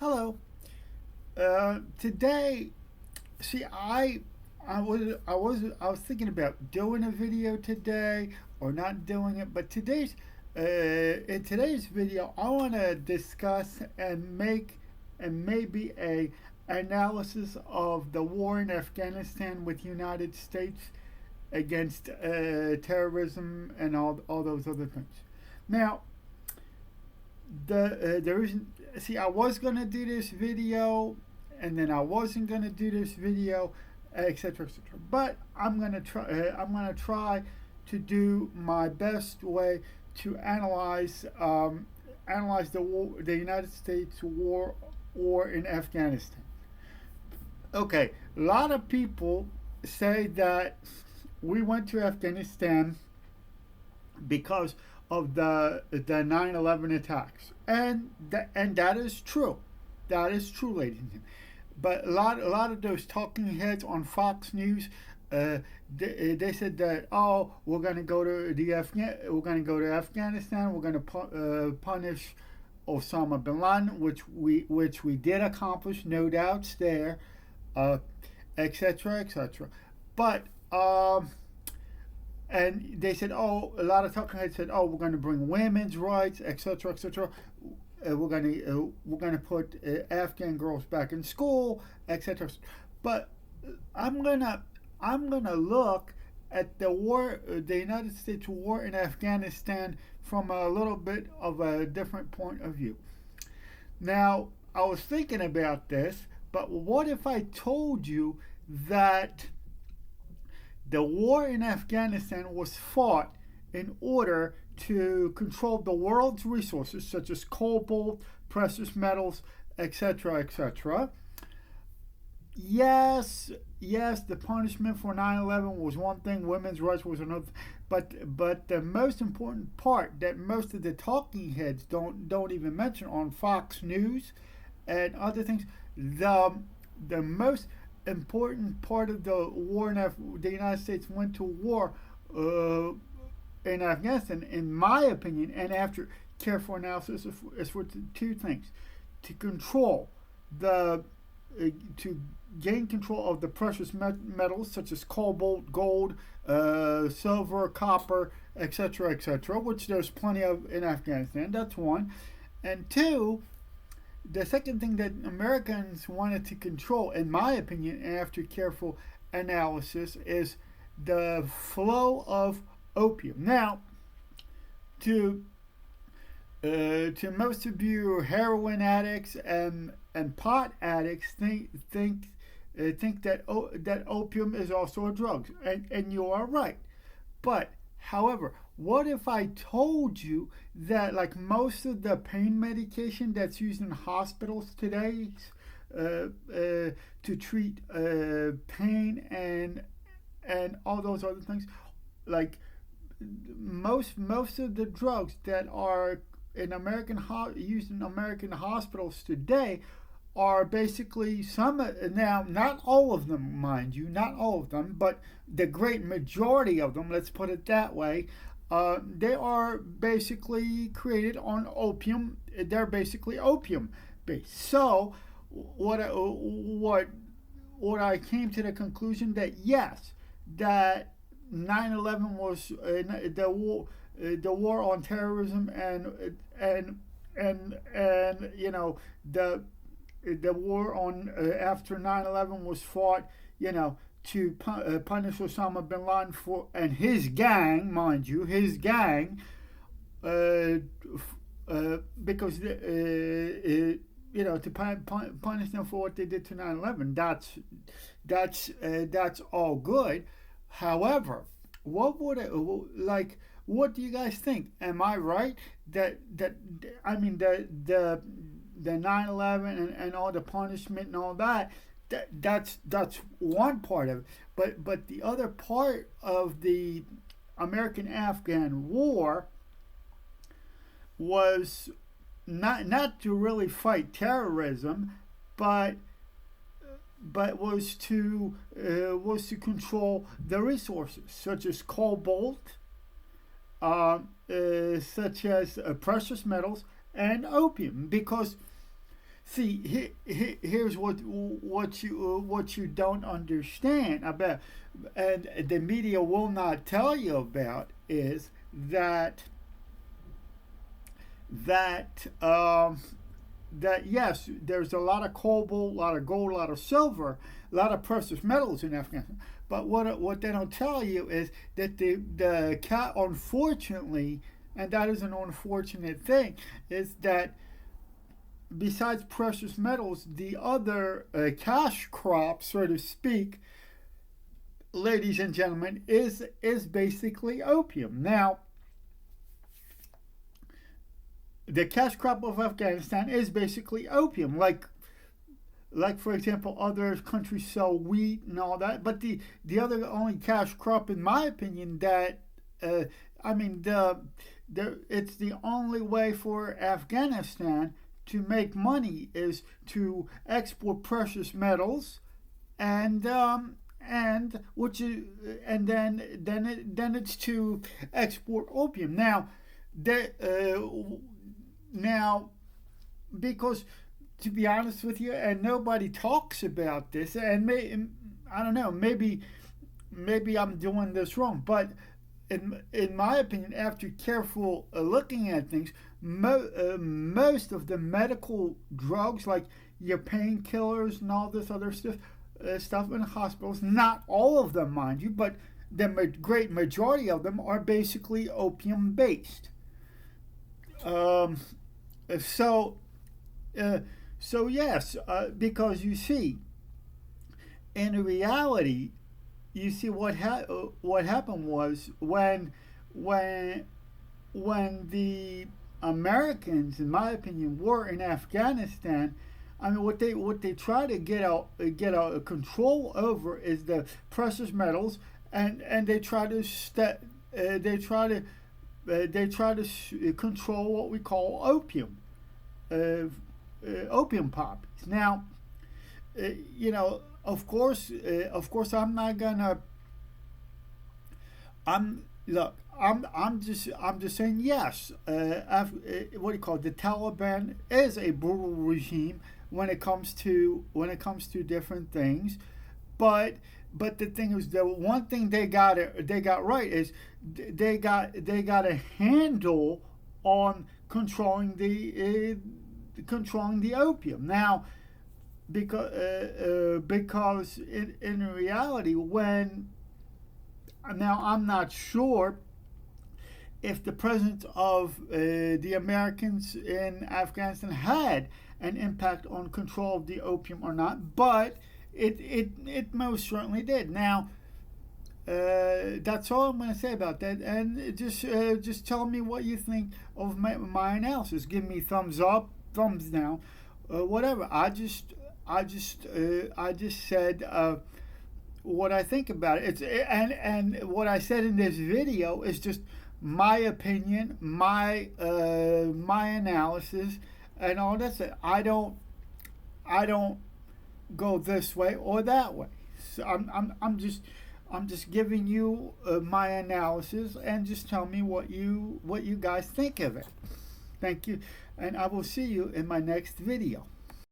Hello. Today, see, I was thinking about doing a video today or not doing it, but in today's video, I want to discuss and make and maybe a analysis of the war in Afghanistan with United States against terrorism and all those other things. Now, there isn't. See, I was gonna do this video, and then I wasn't gonna do this video, etc., etc. But I'm gonna try. I'm gonna try to do my best way to analyze the United States war in Afghanistan. Okay, a lot of people say that we went to Afghanistan because of the 9/11 attacks, and that is true. That is true, ladies and gentlemen. But a lot of those talking heads on Fox News, they said that, oh, we're gonna go to Afghanistan, we're gonna punish Osama bin Laden, which we did accomplish, no doubts there, uh, etc., etc. But and they said, oh, a lot of talking heads said, oh, we're going to bring women's rights, etc., etc. We're gonna put Afghan girls back in school, etc. But I'm gonna look at the United States war in Afghanistan from a little bit of a different point of view. Now, I was thinking about this, but what if I told you that the war in Afghanistan was fought in order to control the world's resources, such as cobalt, precious metals, etc., etc. Yes, the punishment for 9/11 was one thing, women's rights was another. But the most important part that most of the talking heads don't even mention on Fox News and other things, the most important part of the war the United States went to war in Afghanistan, in my opinion, and after careful analysis, is for two things: to control the to gain control of the precious metals such as cobalt, gold, silver, copper, etc., etc., which there's plenty of in Afghanistan. That's one, and two, the second thing that Americans wanted to control, in my opinion, after careful analysis, is the flow of opium. Now, to most of you heroin addicts and pot addicts think that opium is also a drug, and you are right. But however, what if I told you that, like, most of the pain medication that's used in hospitals today to treat pain and all those other things, like most of the drugs that are used in American hospitals today are basically now, not all of them, mind you, not all of them, but the great majority of them, let's put it that way, they are basically created on opium. They're basically opium based. So what I came to the conclusion that yes, that 9/11 was the war on terrorism, and the war on after 9/11 was fought, to punish Osama bin Laden and his gang, mind you, his gang, because to punish them for what they did to 9/11. That's all good. However, what would it like? What do you guys think? Am I right that I mean the 9/11 and all the punishment and all that's one part of it, but the other part of the American Afghan war was not to really fight terrorism, but was to control the resources such as cobalt, such as precious metals and opium, because See, here's what you don't understand about, and the media will not tell you about, is that that yes, there's a lot of cobalt, a lot of gold, a lot of silver, a lot of precious metals in Afghanistan. But what they don't tell you is that the cat, unfortunately, and that is an unfortunate thing, is that besides precious metals, the other cash crop, so to speak, ladies and gentlemen, is basically opium. Now, the cash crop of Afghanistan is basically opium, like for example, other countries sell wheat and all that. But the other only cash crop, in my opinion, that I mean it's the only way for Afghanistan to make money is to export precious metals, and which is, and then it's to export opium. Now, because to be honest with you, and nobody talks about this, and I don't know, maybe I'm doing this wrong, but in my opinion, after careful looking at things, most of the medical drugs, like your painkillers and all this other stuff in hospitals, not all of them, mind you, but the great majority of them are basically opium based. Um, so, yes, because you see, in reality, you see what happened was when the Americans, in my opinion, were in Afghanistan. I mean, what they try to get a control over is the precious metals, and they try to control what we call opium, opium poppies. Now, you know, of course, I'm not gonna. I'm just saying yes. What do you call it? The Taliban is a brutal regime when it comes to different things, but the thing is, the one thing they got right is they got a handle on controlling the opium. Now, because in reality, now I'm not sure if the presence of the Americans in Afghanistan had an impact on control of the opium or not, but it most certainly did. Now, that's all I'm going to say about that, and just tell me what you think of my analysis. Give me thumbs up, thumbs down, whatever. I just said what I think about it. And what I said in this video is just my opinion, my analysis, and all that. I don't go this way or that way. So I'm just giving you my analysis, and just tell me what you guys think of it. Thank you, and I will see you in my next video.